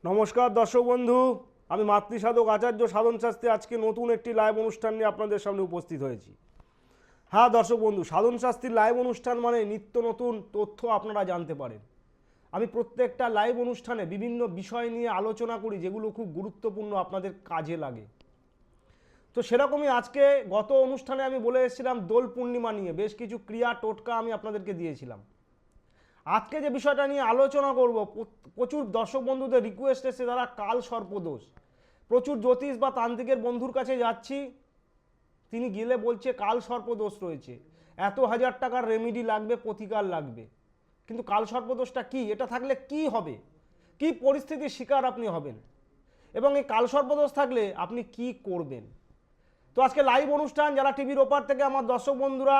নমস্কার দর্শক বন্ধু, আমি মাতৃসাধক আচার্য সাধন শাস্ত্রী আজকে নতুন একটি লাইভ অনুষ্ঠান নিয়ে আপনাদের সামনে উপস্থিত হয়েছি। হ্যাঁ দর্শক বন্ধু, সাধন শাস্ত্রীর লাইভ অনুষ্ঠান মানে নিত্য নতুন তথ্য আপনারা জানতে পারেন। আমি প্রত্যেকটা লাইভ অনুষ্ঠানে বিভিন্ন বিষয় নিয়ে আলোচনা করি যেগুলো খুব গুরুত্বপূর্ণ, আপনাদের কাজে লাগে। তো সেরকমই আজকে গত অনুষ্ঠানে আমি বলে এসেছিলাম দোল পূর্ণিমা নিয়ে বেশ কিছু ক্রিয়া টোটকা আমি আপনাদেরকে দিয়েছিলাম। আজকে যে বিষয়টা নিয়ে আলোচনা করব, প্রচুর দর্শক বন্ধুদের রিকোয়েস্ট এসেছে, তারা কাল সর্পদোষ, প্রচুর জ্যোতিষ বা তান্ত্রিকের বন্ধুর কাছে যাচ্ছি, তিনি গেলে বলছে কাল সর্পদোষ রয়েছে, এত হাজার টাকার রেমেডি লাগবে, প্রতিকার লাগবে। কিন্তু কাল সর্পদোষটা কি, এটা থাকলে কি হবে, কি পরিস্থিতির শিকার আপনি হবেন, এবং এই কাল সর্পদোষ থাকলে আপনি কি করবেন। তো আজকে লাইভ অনুষ্ঠান, যারা টিভির ওপার থেকে আমার দর্শক বন্ধুরা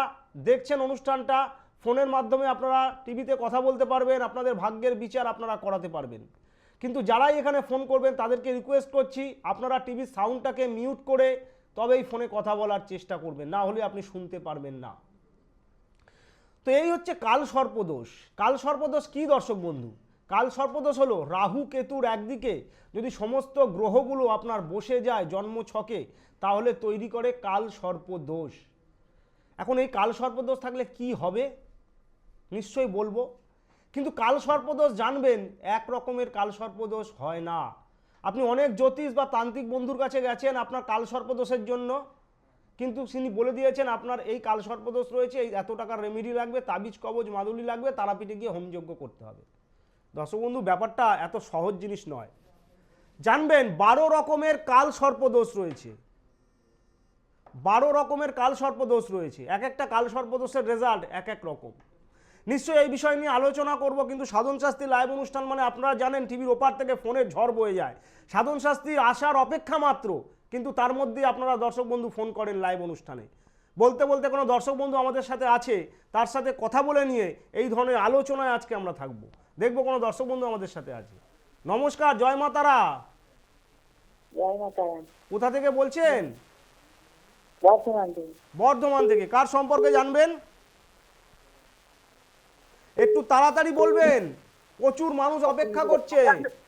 দেখছেন অনুষ্ঠানটা, ফোনের মাধ্যমে আপনারা টিভিতে কথা বলতে পারবেন, আপনাদের ভাগ্যের বিচার আপনারা করাতে পারবেন। কিন্তু যারাই এখানে ফোন করবেন তাদেরকে রিকোয়েস্ট করছি, আপনারা টিভির সাউন্ডটাকে মিউট করে তবেই ফোনে কথা বলার চেষ্টা করবেন, না হলে আপনি শুনতে পারবেন না। তো এই হচ্ছে কাল সর্পদোষ। কাল সর্পদোষ কি দর্শক বন্ধু? কাল সর্পদোষ হলো রাহু কেতুর একদিকে যদি সমস্ত গ্রহগুলো আপনার বসে যায় জন্ম ছকে, তাহলে তৈরি করে কাল সর্পদোষ। এখন এই কাল সর্পদোষ থাকলে কি হবে নিশ্চয়ই বলবো, কিন্তু কাল সর্পদোষ জানবেন এক রকমের কাল সর্পদোষ হয় না। আপনি অনেক জ্যোতিষ বা তান্ত্রিক বন্ধুর কাছে গেছেন আপনার কাল সর্পদোষের জন্য, কিন্তু তিনি বলে দিয়েছেন আপনার এই কাল সর্পদোষ রয়েছে, এই এত টাকার রেমেডি লাগবে, তাবিজ কবজ মাদুলি লাগবে, তারাপীঠে গিয়ে হোমযজ্ঞ করতে হবে। দর্শক বন্ধু, ব্যাপারটা এত সহজ জিনিস নয়। জানবেন 12 রকমের কাল সর্পদোষ রয়েছে, 12 রকমের কাল সর্পদোষ রয়েছে, এক একটা কাল সর্পদোষের রেজাল্ট এক এক রকম। নিশ্চয়ই এই বিষয় নিয়ে আলোচনা করব, কিন্তু সাধন শাস্ত্রী লাইভ অনুষ্ঠান মানে আপনারা জানেন টিভির ওপার থেকে ফোনের ঝড় বয়ে যায়, সাধন শাস্ত্রীর আসার অপেক্ষা মাত্র, কিন্তু তার মধ্যে আপনারা দর্শক বন্ধু ফোন করেন লাইভ অনুষ্ঠানে। বলতে বলতে কোনো দর্শক বন্ধু আমাদের সাথে আছে, তার সাথে কথা বলে নিয়ে এই ধরনের আলোচনায় আজকে আমরা থাকবো। দেখবো কোনো দর্শক বন্ধু আমাদের সাথে আছে। নমস্কার, জয় মা তারা। জয় মাতারা। কোথা থেকে বলছেন? বর্ধমান থেকে। বর্ধমান থেকে। কার সম্পর্কে জানবেন? একটু তাড়াতাড়ি বলবেন, প্রচুর মানুষ অপেক্ষা করছে।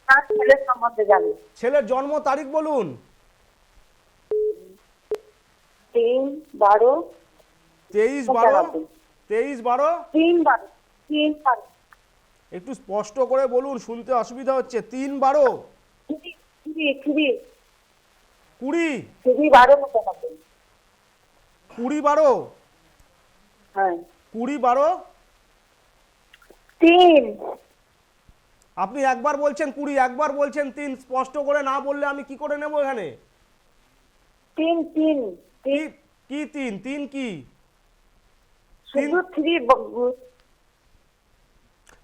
তার ছেলের সম্বন্ধে জানি। ছেলের জন্ম তারিখ বলুন। 3/12। 23/12। 23/12। 3/12। 3/12। একটু স্পষ্ট করে বলুন, শুনতে অসুবিধা হচ্ছে। 3/12। 20। 20/12। হ্যাঁ। 20/12। 3। আপনি একবার বলছেন 20, একবার বলছেন 3, স্পষ্ট করে না বললে আমি কি করে নেব এখানে? 3। কি কি 3? 3 কি? শুধু 3।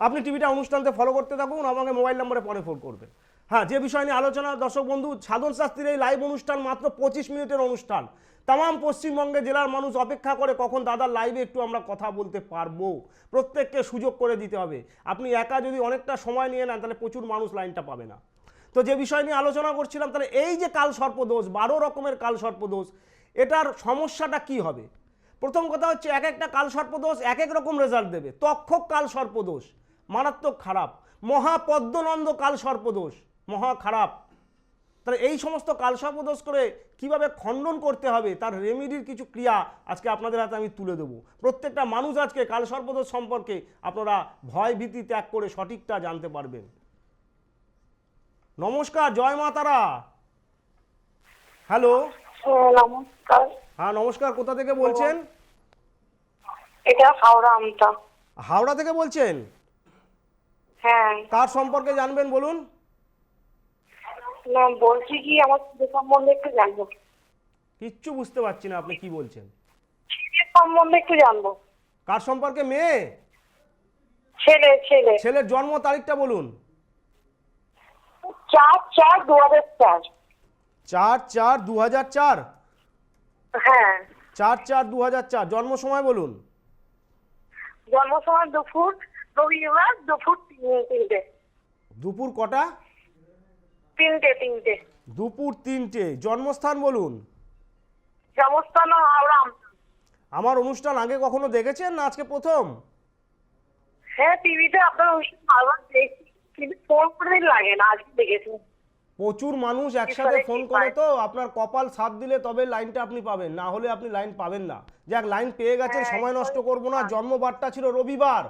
আপনি টিভিটা অনুষ্ঠানতে ফলো করতে থাকুন, আমাকে মোবাইল নম্বরে পরে ফোন করবেন। হ্যাঁ, যে বিষয় নিয়ে আলোচনা দর্শক বন্ধু, সাধন শাস্ত্রীর এই লাইভ অনুষ্ঠান মাত্র 25 মিনিটের অনুষ্ঠান। তাম পশ্চিমবঙ্গে জেলার মানুষ অপেক্ষা করে কখন দাদার লাইভে একটু আমরা কথা বলতে পারবো। প্রত্যেককে সুযোগ করে দিতে হবে। আপনি একা যদি অনেকটা সময় নিয়ে নেন তাহলে প্রচুর মানুষ লাইনটা পাবে না। তো যে বিষয় নিয়ে আলোচনা করছিলাম, তাহলে এই যে কাল সর্পদোষ, 12 রকমের কাল সর্পদোষ, এটার সমস্যাটা কি হবে? প্রথম কথা হচ্ছে এক একটা কাল সর্পদোষ এক এক রকম রেজাল্ট দেবে। তক্ষক কাল সর্পদোষ মারাত্মক খারাপ, মহাপদ্মনন্দ কাল সর্পদোষ মহা খারাপ। তাহলে এই সমস্ত কাল সর্পদোষ করে কিভাবে খণ্ডন করতে হবে তার রেমেডির কিছু ক্রিয়া আজকে আপনাদের হাতে আমি তুলে দেবো। প্রত্যেকটা মানুষ আজকে কাল সর্পদোষ সম্পর্কে আপনারা ভয় ভীতি ত্যাগ করে সঠিকটা জানতে পারবেন। নমস্কার, জয় মা তারা। হ্যালো। নমস্কার। হ্যাঁ নমস্কার, কোথা থেকে বলছেন? এটা হাওড়া আমতা। হাওড়া থেকে বলছেন? হ্যাঁ। কার সম্পর্কে জানবেন বলুন। না, বলছি কি আমার ছেলের সম্বন্ধে একটু জানবো। কিচ্ছু বুঝতে পারছি না আপনি কি বলছেন। ছেলের সম্বন্ধে একটু জানবো। কার সম্পর্কে? মেয়ে? ছেলে। ছেলের জন্ম তারিখটা বলুন। 4/4/2004। 4/4/2004। হ্যাঁ। 4/4/2004। জন্ম সময় বলুন। জন্ম সময় দুপুর, রবিবার দুপুর 3টে। দুপুর কটা? 3টে। দুপুর 3টে। জন্মস্থান বলুন। জন্মস্থান হাওড়া আমতা। আমার অনুষ্ঠান আগে কখনো দেখেছেন না আজকে প্রথম? হ্যাঁ, টিভিতে আপনার অনুষ্ঠান বারবার দেখছি, কিন্তু ফোন করে লাগে না, আজকে দেখেছি। প্রচুর মানুষ একসাথে ফোন করে, তো আপনার কপাল সাথ দিলে তবে লাইনটা আপনি পাবেন, না হলে আপনি লাইন পাবেন না। যাক, লাইন পেয়ে গেছেন, হ্যাঁ, সময় নষ্ট করব না। জন্মবারটা ছিল রবিবার,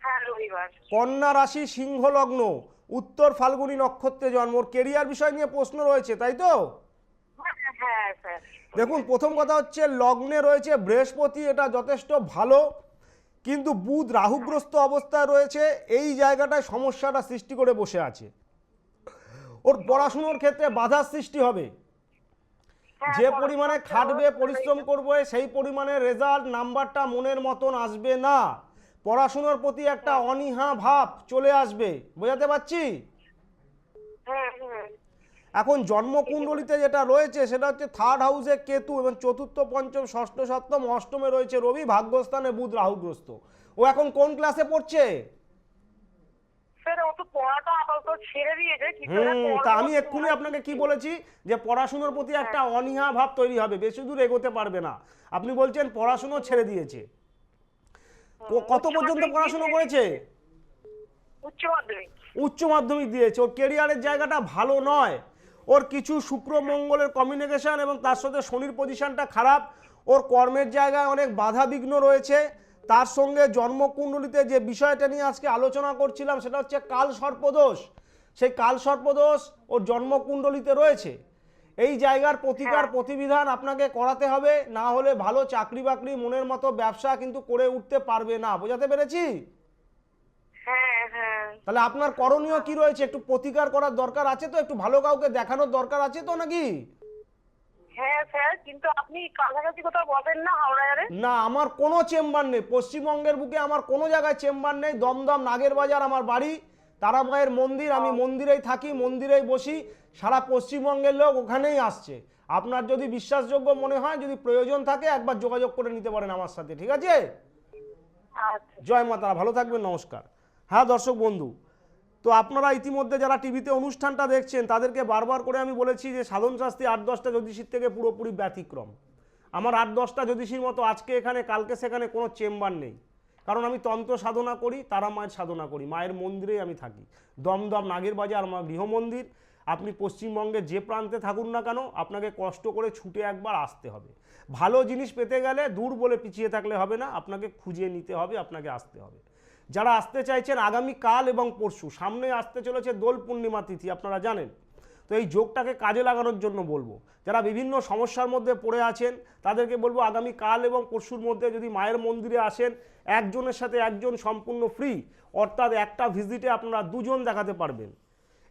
হ্যাঁ রবিবার। কন্যা রাশি, সিংহ লগ্ন, উত্তর ফাল্গুনী নক্ষত্রে জন্ম। ওর কেরিয়ার বিষয় নিয়ে প্রশ্ন রয়েছে, তাই তো? হ্যাঁ স্যার। দেখুন, প্রথম কথা হচ্ছে লগ্নে রয়েছে বৃহস্পতি, এটা যথেষ্ট ভালো, কিন্তু বুধ রাহুগ্রস্ত অবস্থায় রয়েছে। এই জায়গাটায় সমস্যাটা সৃষ্টি করে বসে আছে। ওর পড়াশুনোর ক্ষেত্রে বাধার সৃষ্টি হবে। হ্যাঁ, যে পরিমাণে খাটবে, পরিশ্রম করবে, সেই পরিমাণে রেজাল্ট নাম্বারটা মনের মতন আসবে না। পড়াশুনোর প্রতি একটা অনীহা ভাব চলে আসবে, বোঝাতে পারছি? হ্যাঁ হ্যাঁ। এখন জন্মকুণ্ডলিতে যেটা রয়েছে সেটা হচ্ছে থার্ড হাউসে কেতু, এবং চতুর্থ, পঞ্চম, ষষ্ঠ, সপ্তম, অষ্টমে রয়েছে রবি, ভাগ্যস্থানে বুধ রাহুগ্রস্ত। ও এখন কোন ক্লাসে পড়ছে? স্যার ও তো পড়াটা আপাতত ছেড়ে দিয়েছে, কিন্তু তা আমি এক্ষুনি আপনাকে কি বলেছি, যে পড়াশুনোর প্রতি একটা অনীহা ভাব তৈরি হবে, বেশি দূর এগোতে পারবে না। আপনি বলছেন পড়াশুনো ছেড়ে দিয়েছে, কত পর্যন্ত পড়াশুনো করেছে? উচ্চ মাধ্যমিক। উচ্চ মাধ্যমিক দিয়েছে। ওর কেরিয়ারের জায়গাটা ভালো নয়। ওর কিছু শুক্র মঙ্গলের কমিউনিকেশন এবং তার সাথে শনির পজিশনটা খারাপ। ওর কর্মের জায়গায় অনেক বাধা বিঘ্ন রয়েছে। তার সঙ্গে জন্মকুণ্ডলিতে যে বিষয়টা নিয়ে আজকে আলোচনা করছিলাম সেটা হচ্ছে কাল সর্পদোষ। সেই কাল সর্পদোষ ওর জন্মকুণ্ডলিতে রয়েছে। এই জায়গার প্রতিকার প্রতিবিধান আপনাকে করাতে হবে, না হলে ভালো চাকরি বাকরি, মনের মতো ব্যবসা কিন্তু করে উঠতে পারবে না। বোঝাতে পেরেছি? হ্যাঁ হ্যাঁ। তাহলে আপনার করণীয় কি রয়েছে? একটু প্রতিকার করার দরকার আছে তো, একটু ভালো কাউকে দেখানোর দরকার আছে তো নাকি? হ্যাঁ স্যার, কিন্তু আপনি কাছাকাছি কোথাও বসেন না হাওড়ায়? না, আমার কোনো চেম্বার নেই পশ্চিমবঙ্গের বুকে, আমার কোনো জায়গায় চেম্বার নেই। দমদম নাগের বাজার আমার বাড়ি, তারা মায়ের মন্দির, আমি মন্দিরেই থাকি, মন্দিরেই বসি। সারা পশ্চিমবঙ্গের লোক ওখানেই আসছে। আপনার যদি বিশ্বাসযোগ্য মনে হয়, যদি প্রয়োজন থাকে, একবার যোগাযোগ করে নিতে পারেন আমার সাথে, ঠিক আছে? আচ্ছা। জয় মা তারা, ভালো থাকবেন, নমস্কার। হ্যাঁ দর্শক বন্ধু, তো আপনারা ইতিমধ্যে যারা টিভিতে অনুষ্ঠানটা দেখছেন তাদেরকে বারবার করে আমি বলেছি যে সাধন শাস্ত্রী 8-10টা জ্যোতিষীর থেকে পুরোপুরি ব্যতিক্রম। আমার 8-10টা জ্যোতিষীর মতো আজকে এখানে কালকে সেখানে কোনো চেম্বার নেই, কারণ আমি তন্ত্র সাধনা করি, তারা মায়ের সাধনা করি, মায়ের মন্দিরেই আমি থাকি। দমদম নাগের বাজার আমার গৃহমন্দির। আপনি পশ্চিমবঙ্গের যে প্রান্তে থাকুন না কেন, আপনাকে কষ্ট করে ছুটে একবার আসতে হবে। ভালো জিনিস পেতে গেলে দূর বলে পিছিয়ে থাকলে হবে না, আপনাকে খুঁজে নিতে হবে, আপনাকে আসতে হবে। যারা আসতে চাইছেন, আগামী কাল এবং পরশু সামনে আসতে চলেছে দোল পূর্ণিমা তিথি, আপনারা জানেন। তো এই যোগটাকে কাজে লাগানোর জন্য বলবো, যারা বিভিন্ন সমস্যার মধ্যে পড়ে আছেন তাদেরকে বলবো আগামী কাল এবং পরশুর মধ্যে যদি মায়ের মন্দিরে আসেন, একজনের সাথে একজন সম্পূর্ণ ফ্রি, অর্থাৎ একটা ভিজিটে আপনারা দুজন দেখাতে পারবেন।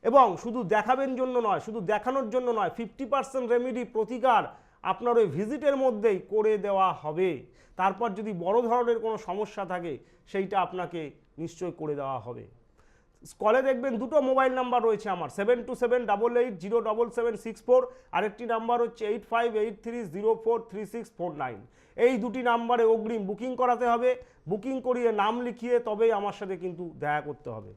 এবং শুধু দেখাবেন জন্য নয়, শুধু দেখানোর জন্য নয়, 50% রেমেডি প্রতিকার আপনার ওই ভিজিটের মধ্যেই করে দেওয়া হবে। তারপর যদি বড় ধরনের কোনো সমস্যা থাকে সেইটা আপনাকে নিশ্চয় করে দেওয়া হবে। কলে দেখবেন দুটো মোবাইল নাম্বার রয়েছে আমার, 7278807764, আরেকটি নাম্বার হচ্ছে 8583043649। এই দুটি নাম্বারে অগ্রিম বুকিং করাতে হবে। বুকিং করিয়ে নাম লিখিয়ে তবেই আমার সাথে কিন্তু দেখা করতে হবে।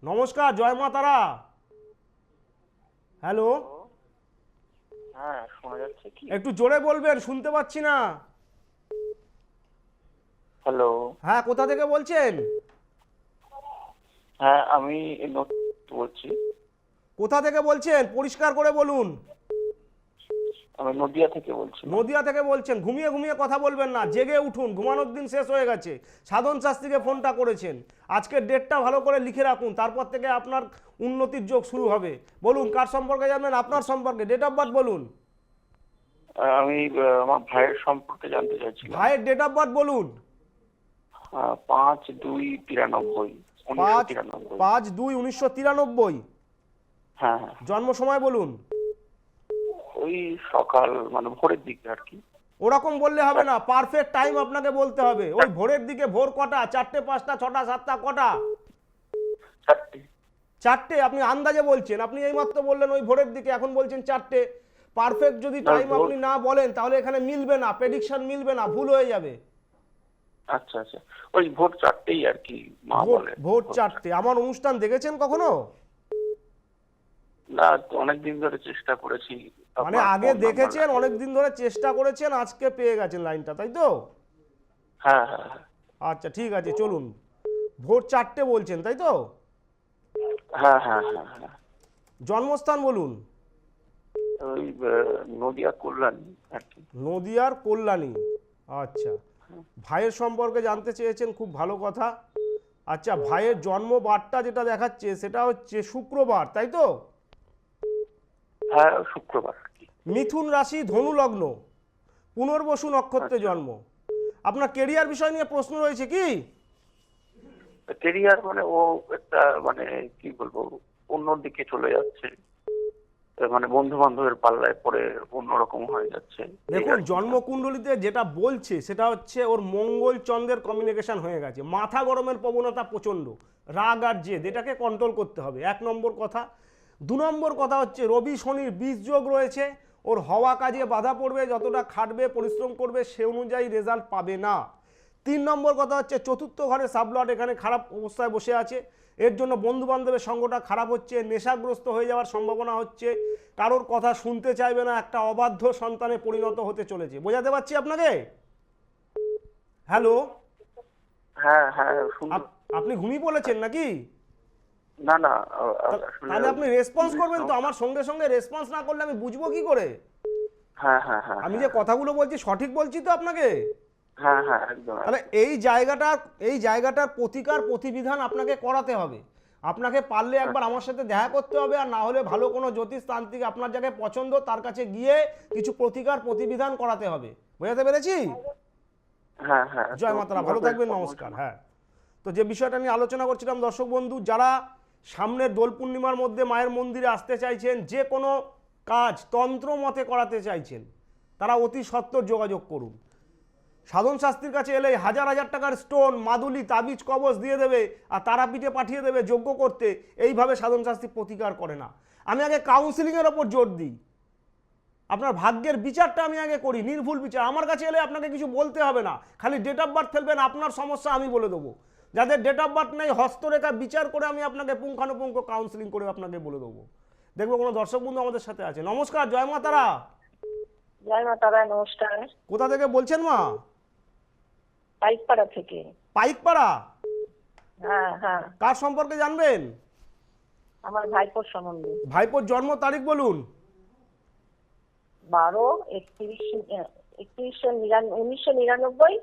নমস্কার, জয় মা তারা। হ্যালো, হ্যাঁ শোনা যাচ্ছে কি? একটু জোরে বলবেন, শুনতে পাচ্ছি না। হ্যালো। হ্যাঁ, কোথা থেকে বলছেন? হ্যাঁ আমি বলছি। কোথা থেকে বলছেন? পরিষ্কার করে বলুন। আমি নদিয়া থেকে বলছি। নদিয়া থেকে বলছেন? ঘুমিয়ে ঘুমিয়ে কথা বলবেন না, জেগে উঠুন, ঘুমানোর দিন শেষ হয়ে গেছে। সাধন শাস্ত্রীকে ফোনটা করেছেন, আজকের ডেটটা ভালো করে লিখে রাখুন, তারপর থেকে আপনার উন্নতির যোগ শুরু হবে। বলুন কার সম্পর্কে জানবেন? আপনার সম্পর্কে। ডেট অফ বার্থ বলুন। আমি আমার ভাইয়ের সম্পর্কে জানতে চাইছিলাম। ভাইয়ের ডেট অফ বার্থ বলুন। 5/2/93। 5/2/1993। হ্যাঁ হ্যাঁ। জন্ম সময় বলুন। ওই সকাল মানে ভোরের দিকে আর কি। ওরকম বললে হবে না, পারফেক্ট টাইম আপনাকে বলতে হবে। ওই ভোরের দিকে, ভোর কটা? 4টে, 5টা, 6টা, 7টা, কটা? 4টে। 4টে? আপনি আন্দাজে বলছেন, আপনি এইমাত্র বললেন ওই ভোরের দিকে, এখন বলছেন 4টে। পারফেক্ট যদি টাইম আপনি না বলেন তাহলে এখানে মিলবে না, প্রেডিকশন মিলবে না, ভুল হয়ে যাবে। আচ্ছা আচ্ছা, ওই ভোর 4টেই আর কি মা বলে। ভোর 4টে। আমার অনুষ্ঠান দেখেছেন কখনো? না, অনেকদিন ধরে চেষ্টা করেছি। মানে আগে দেখেছেন, অনেকদিন ধরে চেষ্টা করেছেন, আজকে পেয়ে গেছেন লাইনটা, তাই তো? হ্যাঁ হ্যাঁ হ্যাঁ। আচ্ছা ঠিক আছে, চলুন। ভোর 4টে বলছেন, তাই তো? হ্যাঁ হ্যাঁ হ্যাঁ হ্যাঁ। জন্মস্থান বলুন। ওই নদিয়া কল্যাণী আর কি। নদিয়ার কল্যাণী। আচ্ছা, ভাইয়ের সম্পর্কে জানতে চেয়েছেন, খুব ভালো কথা। আচ্ছা, ভাইয়ের জন্ম বারটা যেটা দেখাচ্ছে সেটা হচ্ছে শুক্রবার, তাই তো? হ্যাঁ শুক্রবার আর কি। মিথুন রাশি, ধনু লগ্ন, পুনর্বসু নক্ষত্রে আচ্ছা। জন্ম। আপনার কেরিয়ার বিষয় নিয়ে প্রশ্ন রয়েছে কি? কেরিয়ার মানে ও একটা মানে কি বলবো অন্য দিকে চলে যাচ্ছে, মানে বন্ধু বান্ধবের পাল্লায় পরে অন্যরকম হয়ে যাচ্ছে। দেখুন, জন্মকুণ্ডলিতে যেটা বলছে সেটা হচ্ছে ওর মঙ্গল চন্দ্রের কমিউনিকেশন হয়ে গেছে, মাথা গরমের প্রবণতা প্রচণ্ড, রাগ আর জেদ, এটাকে কন্ট্রোল করতে হবে, 1 নম্বর কথা। 2 নম্বর কথা হচ্ছে রবি শনির বীজ যোগ রয়েছে, ওর হওয়া কাজে বাধা পড়বে, যতটা খাটবে পরিশ্রম করবে সে অনুযায়ী রেজাল্ট পাবে না। 3 নম্বর কথা হচ্ছে চতুর্থ ঘরে সাবলট এখানে খারাপ অবস্থায় বসে আছে, এর জন্য বন্ধু বান্ধবের সঙ্গটা খারাপ হচ্ছে, নেশাগ্রস্ত হয়ে যাওয়ার সম্ভাবনা হচ্ছে, কারোর কথা শুনতে চাইবে না, একটা অবাধ্য সন্তানে পরিণত হতে চলেছে। বোঝাতে পারছি আপনাকে? হ্যালো, হ্যাঁ হ্যাঁ শুনতে। আপনি ঘুমিয়ে পড়েছেন নাকি? না না আসলে তাহলে আপনি রেসপন্স করবেন তো, আমার সঙ্গে সঙ্গে রেসপন্স না করলে আমি বুঝবো কি করে? হ্যাঁ হ্যাঁ হ্যাঁ আমি যে কথাগুলো বলছি সঠিক বলছি তো আপনাকে? হ্যাঁ হ্যাঁ একদম। তাহলে এই জায়গাটার প্রতিকার প্রতিবিধান আপনাকে করাতে হবে। আপনাকে পারলে একবার আমার সাথে দেখা করতে হবে, আর না হলে ভালো কোনো জ্যোতিষ তান্ত্রিক আপনার জায়গায় পছন্দ তার কাছে গিয়ে কিছু প্রতিকার প্রতিবিধান করাতে হবে। বোঝাতে পেরেছি? হ্যাঁ হ্যাঁ। জয় মাতারা, ভালো থাকবেন, নমস্কার। হ্যাঁ, তো যে বিষয়টা নিয়ে আলোচনা করছিলাম দর্শক বন্ধু, যারা সামনের দোল পূর্ণিমার মধ্যে মায়ের মন্দিরে আসতে চাইছেন, যে কোনো কাজ তন্ত্র মতে করাতে চাইছেন, তারা অতি সত্বর যোগাযোগ করুন। সাধন শাস্ত্রীর কাছে এলে হাজার হাজার টাকার স্টোন, মাদুলি, তাবিজ, কবচ দিয়ে দেবে আর তারাপীঠে পাঠিয়ে দেবে যজ্ঞ করতে। এইভাবে সাধন শাস্ত্রী প্রতিকার করে না। আমি আগে কাউন্সিলিংয়ের ওপর জোর দিই, আপনার ভাগ্যের বিচারটা আমি আগে করি, নির্ভুল বিচার। আমার কাছে এলে আপনাকে কিছু বলতে হবে না, খালি ডেট অফ বার্থ ফেলবেন, আপনার সমস্যা আমি বলে দেবো। যাদের ডেট অফ বার্থ নেই, হস্তরেখা বিচার করে আমি আপনাকে পুঙ্খানুপুঙ্খ কাউন্সিলিং করে আপনাকে বলে দেবো। দেখবো কোনো দর্শক বন্ধু আমাদের সাথে আছে। নমস্কার, জয় মা তারা। জয় মা তারা, নমস্কার। কোথা থেকে বলছেন মা? পাইকপাড়া থেকে। পাইকপাড়া? হ্যাঁ হ্যাঁ। কার সম্পর্কে জানবেন? আমার ভাইপোর সম্বন্ধে। ভাইপোর জন্ম তারিখ বলুন। 12/31/1999।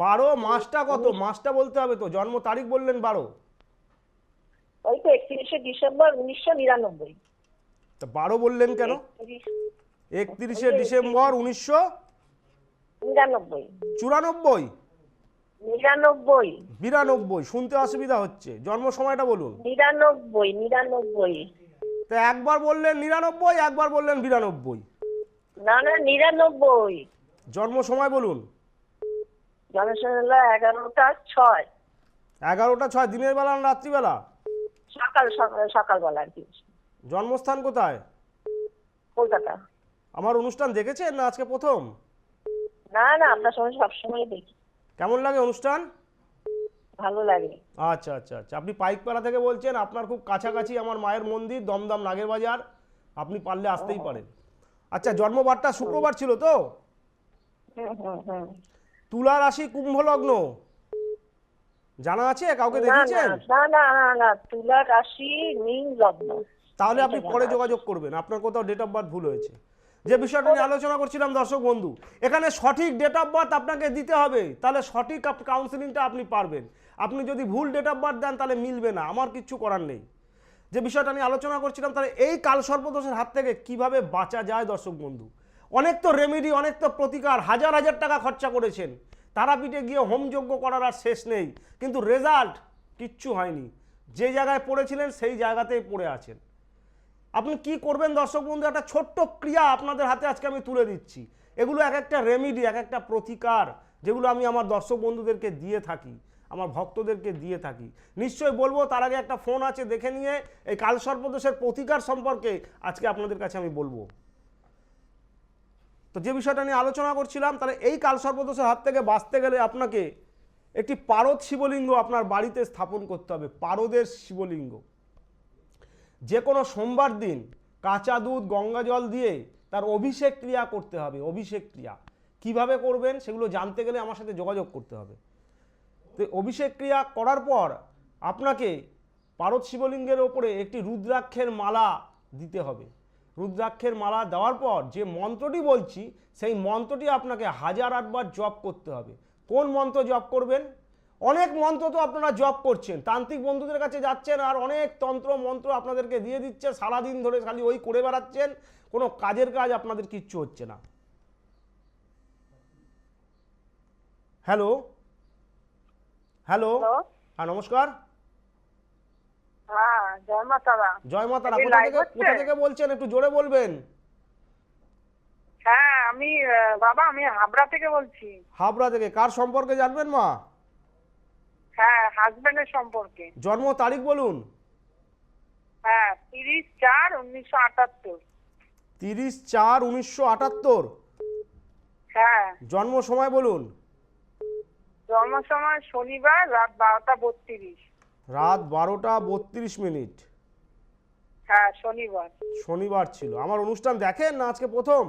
12 মাসটা কত? মাসটা বলতে হবে তো, জন্ম তারিখ বললেন 12। ওই তো 31শে ডিসেম্বর 1999। তা 12 বললেন কেন? 31শে ডিসেম্বর 1999। 1994? 99। 92? শুনতে অসুবিধা হচ্ছে, জন্ম সময়টা বলুন। 99। তা একবার বললেন 99, একবার বললেন 92। না না, 99। জন্ম সময় বলুন। জনসংখ্যা হলো 11টা 6। 11টা 6, দিনের বেলা না রাত্রিবেলা? সকালবেলা আর কি। জন্মস্থান কোথায়? কলকাতা। আমার অনুষ্ঠান দেখেছেন না আজকে প্রথম? না না, আপনার সঙ্গে সবসময় দেখি। কেমন লাগে অনুষ্ঠান? ভালো লাগে। আচ্ছা আচ্ছা আচ্ছা, আপনি পাইকপাড়া থেকে বলছেন, আপনার খুব কাছাকাছি আমার মায়ের মন্দির, দমদম নাগের বাজার, আপনি পারলে আসতেই পারেন। আচ্ছা, জন্মবারটা শুক্রবার ছিল তো? হুম। তুলা রাশি, কুম্ভ লগ্ন, জানা আছে? কাউকে না দেখিয়েছেন? না না না না, তুলা রাশি মীন লগ্ন। তাহলে আপনি পরে যোগাযোগ করবেন, আপনার কোথাও ডেট অফ বার্থ ভুল হয়েছে। যে বিষয়টা নিয়ে আলোচনা করছিলাম দর্শক বন্ধু, এখানে সঠিক ডেট অফ বার্থ আপনাকে দিতে হবে, তাহলে সঠিক কাউন্সিলিংটা আপনি পারবেন। আপনি যদি ভুল ডেট অফ বার্থ দেন তাহলে মিলবে না, আমার কিচ্ছু করার নেই। যে বিষয়টা নিয়ে আলোচনা করছিলাম, তাহলে এই কালসর্পদোষের হাত থেকে কিভাবে বাঁচা যায় দর্শক বন্ধু। অনেক তো রেমেডি, অনেক তো প্রতিকার, হাজার হাজার টাকা খরচা করেছেন, তারাপীঠে গিয়ে হোমযজ্ঞ করার আর শেষ নেই, কিন্তু রেজাল্ট কিচ্ছু হয়নি। যে জায়গায় পড়েছিলেন সেই জায়গাতেই পড়ে আছেন। আপনি কি করবেন দর্শক বন্ধু, একটা ছোট্ট ক্রিয়া আপনাদের হাতে আজকে আমি তুলে দিচ্ছি। এগুলো এক একটা রেমেডি, এক একটা প্রতিকার, যেগুলো আমি আমার দর্শক বন্ধুদেরকে দিয়ে থাকি, আমার ভক্তদেরকে দিয়ে থাকি। নিশ্চয়ই বলবো, তার আগে একটা ফোন আছে, দেখে নিয়ে এই কালসর্পদোষের প্রতিকার সম্পর্কে আজকে আপনাদের কাছে আমি বলবো। তো যে বিষয়টা নিয়ে আলোচনা করছিলাম, তাহলে এই কালসর্পদোষের হাত থেকে বাঁচতে গেলে আপনাকে একটি পারদ শিবলিঙ্গ আপনার বাড়িতে স্থাপন করতে হবে। পারদের শিবলিঙ্গ যে কোনো সোমবার দিন কাঁচা দুধ, গঙ্গা জল দিয়ে তার অভিষেক ক্রিয়া করতে হবে। অভিষেক ক্রিয়া কিভাবে করবেন সেগুলো জানতে গেলে আমার সাথে যোগাযোগ করতে হবে। তো অভিষেক ক্রিয়া করার পর আপনাকে পারদ শিবলিঙ্গের ওপরে একটি রুদ্রাক্ষের মালা দিতে হবে। রুদ্রাক্ষের মালা দেওয়ার পর যে মন্ত্রটি বলছি সেই মন্ত্রটি আপনাকে 1008 বার জপ করতে হবে। কোন মন্ত্র জপ করবেন? অনেক মন্ত্র তো আপনারা জপ করছেন, তান্ত্রিক বন্ধুদের কাছে যাচ্ছেন আর অনেক তন্ত্র মন্ত্র আপনাদেরকে দিয়ে দিচ্ছে, সারাদিন ধরে খালি ওই করে বেড়াচ্ছেন, কোনো কাজের কাজ আপনাদের কিচ্ছু হচ্ছে না। হ্যালো হ্যালো, হ্যালো, হ্যাঁ নমস্কার। হ্যাঁ জয় মা তারা। জয় মা তারা। এই কোথা live থেকে হচ্ছে? কোথা থেকে বলছেন, একটু জোরে বলবেন। হ্যাঁ আমি বাবা আমি হাবড়া থেকে বলছি। হাবড়া থেকে। কার সম্পর্কে জানবেন মা? হ্যাঁ হাজবেন্ডের সম্পর্কে। জন্ম তারিখ বলুন। হ্যাঁ 30/4/1978। 30/4/1978। হ্যাঁ জন্ম সময় বলুন। জন্ম সময় শনিবার রাত 12:32। রাত 12:32। হ্যাঁ শনিবার। শনিবার ছিল। আমার অনুষ্ঠান দেখেন না আজকে প্রথম?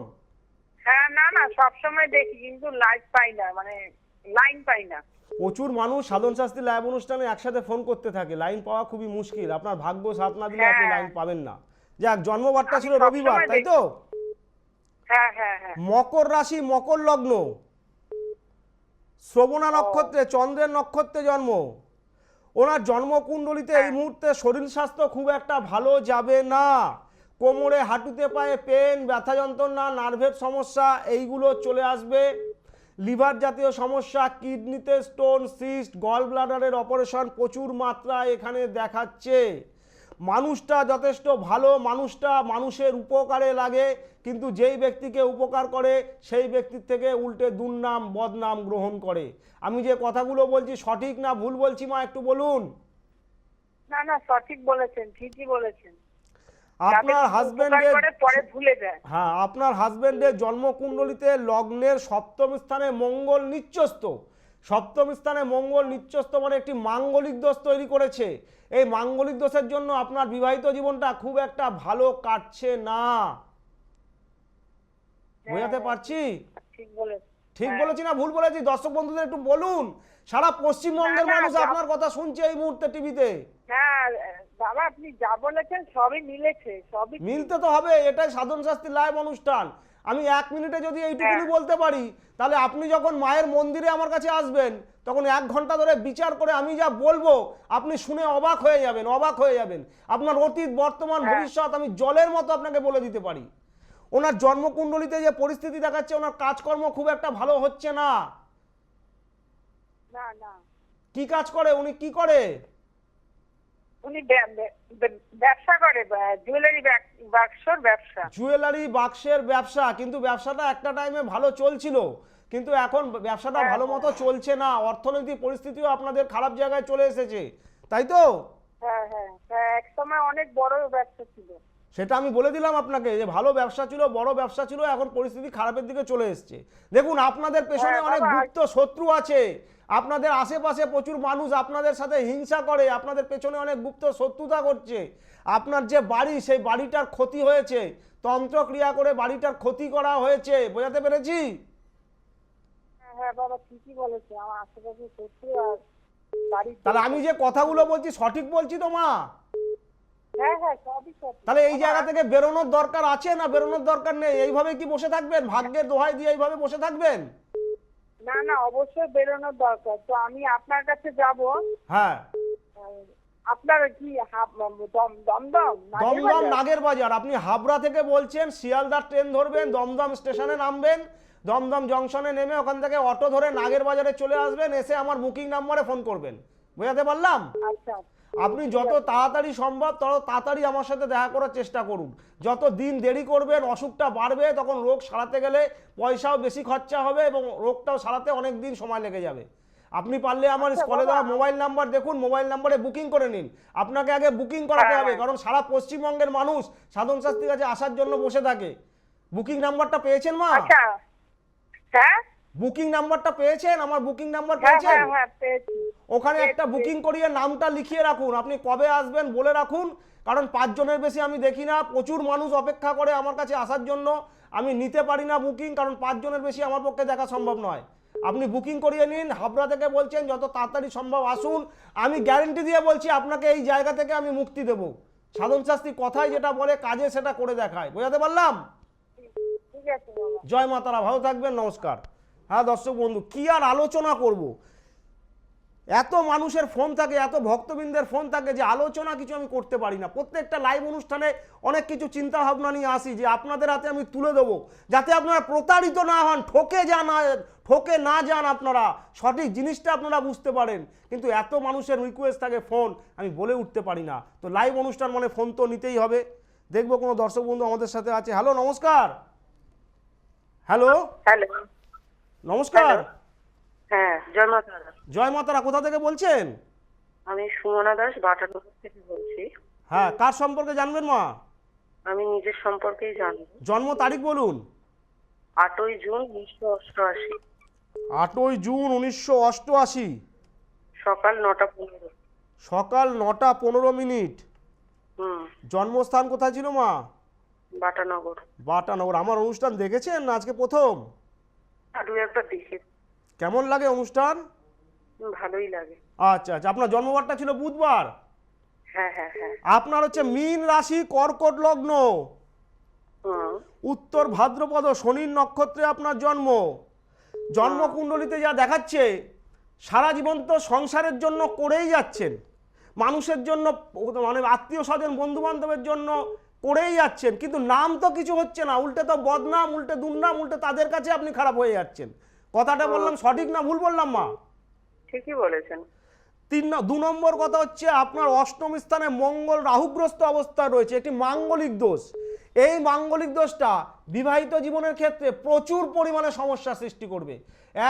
হ্যাঁ না না সবসময় দেখি কিন্তু লাইভ পাই না, মানে লাইন পাই না। প্রচুর মানুষ সাধন শাস্ত্রী লাইভ অনুষ্ঠানে একসাথে ফোন করতে থাকে, লাইন পাওয়া খুবই মুশকিল। আপনার ভাগ্য সাথ না দিলে আপনি হ্যাঁ। লাইন পাবেন না। যাক, জন্মবারটা আমি ছিল সবসময় রবিবার, তাই দেখি। তো? হ্যাঁ হ্যাঁ হ্যাঁ। মকর রাশি, মকর লগ্ন, শ্রবণা নক্ষত্রে, চন্দ্রের নক্ষত্রে জন্ম। ওনার জন্মকুণ্ডলিতে এই মুহূর্তে শরীর স্বাস্থ্য খুব একটা ভালো যাবে না। কোমরে হাঁটুতে পায়ে পেন, ব্যথা যন্ত্রণা, নার্ভের সমস্যা এইগুলো চলে আসবে। লিভার জাতীয় সমস্যা, কিডনিতে স্টোন, সিস্ট, গল ব্লাডারের অপারেশন প্রচুর মাত্রায় এখানে দেখাচ্ছে। মানুষটা যথেষ্ট ভালো, মানুষটা মানুষের উপকারে লাগে, কিন্তু যেই ব্যক্তিকে উপকার করে সেই ব্যক্তির থেকে উল্টে দুর্নাম বদনাম গ্রহণ করে। আমি যে কথাগুলো বলছি সঠিক না ভুল বলছি মা, একটু বলুন। না না সঠিক বলেছেন, ঠিকই বলেছেন। আপনার হাজবেন্ডের, পরে ভুলে যায়। হ্যাঁ, আপনার হাজবেন্ডের জন্মকুণ্ডলিতে লগ্নের সপ্তম স্থানে মঙ্গল নিচ্চস্থ। সপ্তম স্থানে মঙ্গল নিচ্চস্থ মানে একটি মাঙ্গলিক দোষ তৈরি করেছে। এই মাঙ্গলিক দোষের জন্য আপনার বিবাহিত জীবনটা খুব একটা ভালো কাটছে না। বোঝাতে পারছি? ঠিক বলেছেন। ঠিক বলেছি না ভুল বলেছি? দর্শক বন্ধুদের একটু বলুন। সারা পশ্চিমবঙ্গের না, না, মানুষ যা- আপনার কথা শুনছে এই মুহূর্তে টিভিতে। হ্যাঁ বাবা আপনি যা বলেছেন সবই মিলেছে, সবই ঠিক। মিলতে তো হবে, এটাই সাধন শাস্ত্রী লাইভ অনুষ্ঠান। আমি 1 মিনিটে যদি এইটুকুনি হ্যাঁ। বলতে পারি, তাহলে আপনি যখন মায়ের মন্দিরে আমার কাছে আসবেন তখন 1 ঘন্টা ধরে বিচার করে আমি যা বলবো আপনি শুনে অবাক হয়ে যাবেন, অবাক হয়ে যাবেন। আপনার অতীত, বর্তমান, হ্যাঁ। ভবিষ্যৎ আমি জলের মতো আপনাকে বলে দিতে পারি। ওনার জন্মকুণ্ডলিতে যে পরিস্থিতি দেখাচ্ছে, ওনার কাজকর্ম খুব একটা ভালো হচ্ছে না। না না কি কাজ করে উনি, কি করে? উনি ব্যবসা করে, জুয়েলারি বাক্সর ব্যবসা। জুয়েলারি বাক্সের ব্যবসা, কিন্তু ব্যবসাটা একটা টাইমে ভালো চলছিল, কিন্তু এখন ব্যবসাটা হ্যাঁ, ভালো মতো চলছে না। অর্থনৈতিক পরিস্থিতিও আপনাদের খারাপ জায়গায় চলে এসেছে, তাই তো? হ্যাঁ হ্যাঁ হ্যাঁ এক সময় অনেক বড় ব্যবসা ছিল। সেটা আমি বলে দিলাম আপনাকে যে ভালো ব্যবসা ছিল, বড় ব্যবসা ছিল, এখন পরিস্থিতি খারাপের দিকে চলে এসেছে। দেখুন, আপনাদের পেছনে হ্যাঁ, অনেক বাবা, গুপ্ত শত্রু আছে। আপনাদের আশেপাশে প্রচুর মানুষ আপনাদের সাথে হিংসা করে, আপনাদের পেছনে অনেক গুপ্ত শত্রুতা করছে। আপনার যে বাড়ি, সেই বাড়িটার ক্ষতি হয়েছে, তন্ত্রক্রিয়া করে বাড়িটার ক্ষতি করা হয়েছে। বোঝাতে পেরেছি? হ্যাঁ হ্যাঁ বাবা ঠিকই বলেছে, আমার আশেপাশে শত্রু আর বাড়ি। তাহলে আমি যে কথাগুলো বলছি সঠিক বলছি তো মা? হ্যাঁ হ্যাঁ সবই সঠিক। তাহলে এই জায়গা থেকে বেরোনোর দরকার আছে না বেরোনোর দরকার নেই? এইভাবে কি বসে থাকবেন? ভাগ্যের দোহাই দিয়ে এইভাবে বসে থাকবেন? না না অবশ্যই বেরোনোর দরকার। তো আমি আপনার কাছে যাব। হ্যাঁ, আপনার কি দমদম দমদম নাগের বাজার। আপনি হাবড়া থেকে বলছেন, শিয়ালদা ট্রেন ধরবেন, দমদম স্টেশনে নামবেন, দমদম জংশনে নেমে ওখান থেকে অটো ধরে নাগের বাজারে চলে আসবেন, এসে আমার বুকিং নাম্বারে ফোন করবেন। বোঝাতে পারলাম? আচ্ছা আপনি যত তাড়াতাড়ি সম্ভব তত তাড়াতাড়ি আমার সাথে দেখা করার চেষ্টা করুন। যত দিন দেরি করবেন অসুখটা বাড়বে, তখন রোগ সারাতে গেলে পয়সাও বেশি খরচা হবে এবং রোগটাও সারাতে অনেক দিন সময় লেগে যাবে। আপনি পারলে আমার স্ক্রিনে দেওয়া মোবাইল নাম্বার দেখুন, মোবাইল নাম্বারে বুকিং করে নিন। আপনাকে আগে বুকিং করাতে হবে, কারণ সারা পশ্চিমবঙ্গের মানুষ সাধন শাস্ত্রীর কাছে আসার জন্য বসে থাকে। বুকিং নাম্বারটা পেয়েছেন মা? আচ্ছা হ্যাঁ বুকিং নাম্বারটা পেয়েছেন? আমার বুকিং নাম্বার হ্যাঁ পেয়েছেন? হ্যাঁ হ্যাঁ পেয়েছি। ওখানে একটা বুকিং করিয়ে নামটা লিখিয়ে রাখুন। আপনি কবে আসবেন বলে রাখুন, কারণ 5 জনের বেশি আমি দেখি না। প্রচুর মানুষ অপেক্ষা করে আমার কাছে আসার জন্য, আমি নিতে পারি না বুকিং, কারণ 5 জনের বেশি আমার পক্ষে দেখা সম্ভব নয়। আপনি বুকিং করিয়ে নিন। হাবড়া থেকে বলছেন, যত তাড়াতাড়ি সম্ভব আসুন। আমি গ্যারেন্টি দিয়ে বলছি আপনাকে এই জায়গা থেকে আমি মুক্তি দেব। সাধন শাস্ত্রী কথায় যেটা বলে কাজে সেটা করে দেখায়। বোঝাতে পারলাম? ঠিক আছে বাবা। জয় মা তারা, ভালো থাকবেন, নমস্কার। হ্যাঁ দর্শক বন্ধু, কি আর আলোচনা করব, এত মানুষের ফোন থাকে, এত ভক্তবৃন্দের ফোন থাকে যে আলোচনা কিছু আমি করতে পারি না। প্রত্যেকটা লাইভ অনুষ্ঠানে অনেক কিছু চিন্তা ভাবনা নিয়ে আসি যে আপনাদের হাতে আমি তুলে দেবো, যাতে আপনারা প্রতারিত না হন, ঠকে না যান, আপনারা সঠিক জিনিসটা আপনারা বুঝতে পারেন। কিন্তু এত মানুষের রিকোয়েস্ট থাকে, ফোন আমি বলে উঠতে পারি না। তো লাইভ অনুষ্ঠান মানে ফোন তো নিতেই হবে। দেখবো কোনো দর্শক বন্ধু আমাদের সাথে আছে। হ্যালো, নমস্কার। হ্যালো, হ্যালো, নমস্কার। হ্যাঁ, জয় মা তারা। জয় মাতারা, কোথা থেকে বলছেন? আমি সুমনা দাস বাটানগর থেকে বলছি। হ্যাঁ, কার সম্পর্কে জানবেন মা? আমি নিজের সম্পর্কেই জানবো। জন্ম তারিখ বলুন। 8ই জুন 1988, 8ই জুন 1988, সকাল 9:15। সকাল 9:15। জন্মস্থান কোথায় ছিল মা? বাটানগর। বাটানগর। আমার অনুষ্ঠান দেখেছেন না আজকে প্রথম? দু একবার দেখি। কেমন লাগে অনুষ্ঠান? ভালোই লাগে। আচ্ছা আচ্ছা, আপনার জন্মবারটা ছিল বুধবার। হ্যাঁ হ্যাঁ হ্যাঁ। আপনার হচ্ছে মীন রাশি, কর্কট লগ্ন, উত্তর ভাদ্রপদ, শনির নক্ষত্রে আপনার জন্ম। জন্মকুণ্ডলিতে যা দেখাচ্ছে, সারা জীবন তো সংসারের জন্য করেই যাচ্ছেন, মানুষের জন্য মানে আত্মীয় স্বজন বন্ধু বান্ধবের জন্য করেই যাচ্ছেন, কিন্তু নাম তো কিছু হচ্ছে না, উল্টে তো বদনাম, উল্টে দুর্নাম, উল্টে তাদের কাছে আপনি খারাপ হয়ে যাচ্ছেন। কথাটা বললাম সঠিক না ভুল বললাম মা? ঠিকই বলেছেন। 2 নম্বর কথা হচ্ছে আপনার অষ্টম স্থানে মঙ্গল রাহুগ্রস্ত অবস্থায় রয়েছে, একটি মাঙ্গলিক দোষ। এই মাঙ্গলিক দোষটা বিবাহিত জীবনের ক্ষেত্রে প্রচুর পরিমাণে সমস্যা সৃষ্টি করবে।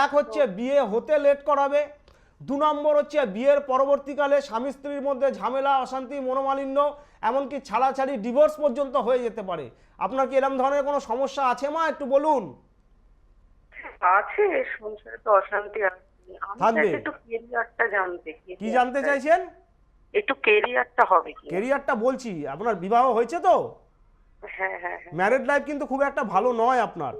এক হচ্ছে বিয়ে হতে লেট করাবে, 2 নম্বর হচ্ছে বিয়ের পরবর্তীকালে স্বামী স্ত্রীর মধ্যে ঝামেলা, অশান্তি, মনোমালিন্য, এমনকি ছাড়াছাড়ি, ডিভোর্স পর্যন্ত হয়ে যেতে পারে। আপনার কি এরকম ধরনের কোনো সমস্যা আছে মা? একটু বলুন। আছে, সংসারে তো অশান্তি আছে। আমি থাকবে। একটু কেরিয়ারটা জানতে। কি জানতে চাইছেন? একটু কেরিয়ারটা হবে কি? কেরিয়ারটা বলছি, আপনার বিবাহ হয়েছে তো? হ্যাঁ হ্যাঁ হ্যাঁ। ম্যারেড লাইফ কিন্তু খুব একটা ভালো নয় আপনার।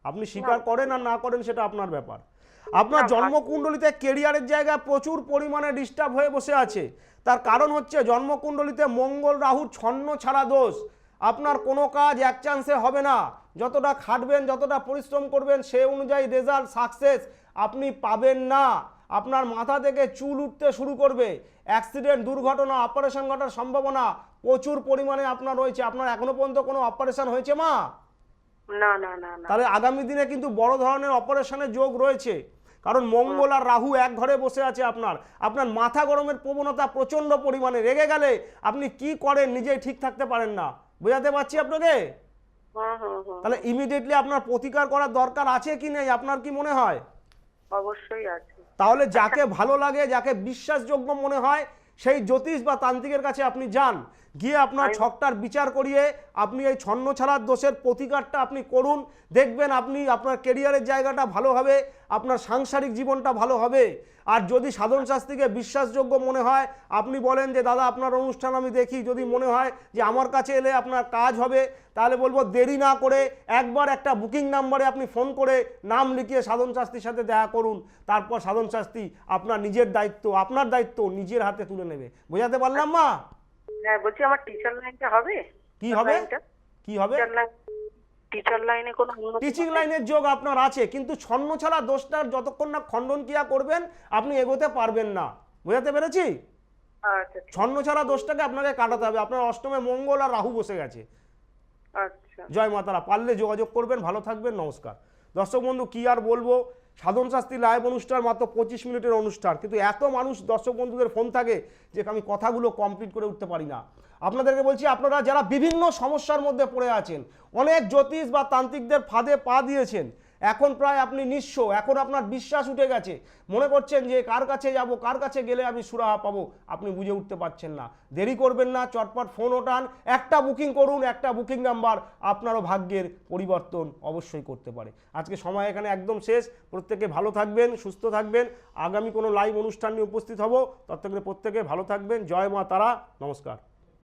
আপনি স্বীকার করেন আর না করেন সেটা আপনার ব্যাপার। আপনার জন্মকুণ্ডলিতে কেরিয়ারের জায়গা প্রচুর পরিমাণে ডিস্টার্ব হয়ে বসে আছে। তার কারণ হচ্ছে জন্মকুণ্ডলিতে মঙ্গল রাহু ছন্ন ছাড়া দোষ। আপনার কোনো কাজ এক চান্সে হবে না। যতটা খাটবেন, যতটা পরিশ্রম করবেন, সেই অনুযায়ী রেজাল্ট, সাকসেস আপনি পাবেন না। আপনার মাথা থেকে চুল উঠতে শুরু করবে, অ্যাক্সিডেন্ট, দুর্ঘটনা, অপারেশন ঘটার সম্ভাবনা প্রচুর পরিমাণে আপনার রয়েছে। আপনার এখনো পর্যন্ত কোনো অপারেশন হয়েছে মা? না না না না। তাহলে আগামী দিনে কিন্তু বড় ধরনের অপারেশনের যোগ রয়েছে, কারণ মঙ্গল আর রাহু এক ঘরে বসে আছে। আপনার মাথা গরমের প্রবণতা প্রচন্ড পরিমাণে, রেগে গেলে আপনি কি করেন নিজেই ঠিক থাকতে পারেন না। বোঝাতে পারছি আপনাকে? তাহলে ইমিডিয়েটলি আপনার প্রতিকার করার দরকার আছে কি নেই, আপনার কি মনে হয়? অবশ্যই আছে। তাহলে যাকে ভালো লাগে, যাকে বিশ্বাসযোগ্য মনে হয়, সেই জ্যোতিষ বা তান্ত্রিকের কাছে আপনি যান, গিয়ে আপনার ছকটার বিচার করিয়ে আপনি এই ছন্ন ছাড়ার দোষের প্রতিকারটা আপনি করুন। দেখবেন আপনি আপনার কেরিয়ারের জায়গাটা ভালো হবে, আপনার সাংসারিক জীবনটা ভালো হবে। আর যদি সাধন শাস্ত্রীকে বিশ্বাসযোগ্য মনে হয়, আপনি বলেন যে দাদা আপনার অনুষ্ঠান আমি দেখি, যদি মনে হয় যে আমার কাছে এলে আপনার কাজ হবে, তাহলে বলবো দেরি না করে একবার একটা বুকিং নাম্বারে আপনি ফোন করে নাম লিখিয়ে সাধন শাস্ত্রীর সাথে দেখা করুন। তারপর সাধন শাস্ত্রী আপনার নিজের দায়িত্ব, আপনার দায়িত্ব নিজের হাতে তুলে নেবে। বোঝাতে পারলাম মা? হ্যাঁ, বলছি আমার টিচার লাইনটা হবে? কি হবে? কি হবে? টিচার লাইনে কোনো টিচিং লাইনের যোগ আপনার আছে, কিন্তু ছন্ন ছাড়া দোষটার যতক্ষণ না খণ্ডন ক্রিয়া করবেন আপনি এগোতে পারবেন না। বোঝাতে পেরেছি? আচ্ছা ছন্ন ছাড়া দোষটাকে আপনাকে কাটাতে হবে। আপনার অষ্টমে মঙ্গল আর রাহু বসে গেছে। আচ্ছা। জয় মাতারা। পারলে যোগাযোগ করবেন। ভালো থাকবেন, নমস্কার। দর্শক বন্ধু, কি আর বলবো, সাধন শাস্ত্রী লাইভ অনুষ্ঠান মাত্র 25 মিনিটের অনুষ্ঠান, কিন্তু এত মানুষ দর্শক বন্ধুদের ফোন থাকে যে আমি কথাগুলো কমপ্লিট করে উঠতে পারি না। আপনাদেরকে বলছি, আপনারা যারা বিভিন্ন সমস্যার মধ্যে পড়ে আছেন, অনেক জ্যোতিষ বা তান্ত্রিকদের ফাঁদে পা দিয়েছেন, এখন প্রায় আপনি নিঃস্ব, এখন আপনার বিশ্বাস উঠে গেছে, মনে করছেন যে কার কাছে যাব, কার কাছে গেলে আমি সুরাহা পাবো, আপনি বুঝে উঠতে পারছেন না। দেরি করবেন না, চটপট ফোন ওঠান, একটা বুকিং করুন, একটা বুকিং নাম্বার আপনারও ভাগ্যের পরিবর্তন অবশ্যই করতে পারে। আজকে সময় এখানে একদম শেষ। প্রত্যেকে ভালো থাকবেন, সুস্থ থাকবেন। আগামী কোনো লাইভ অনুষ্ঠান নিয়ে উপস্থিত হব, ততক্ষণে প্রত্যেকে ভালো থাকবেন। জয় মা তারা, নমস্কার।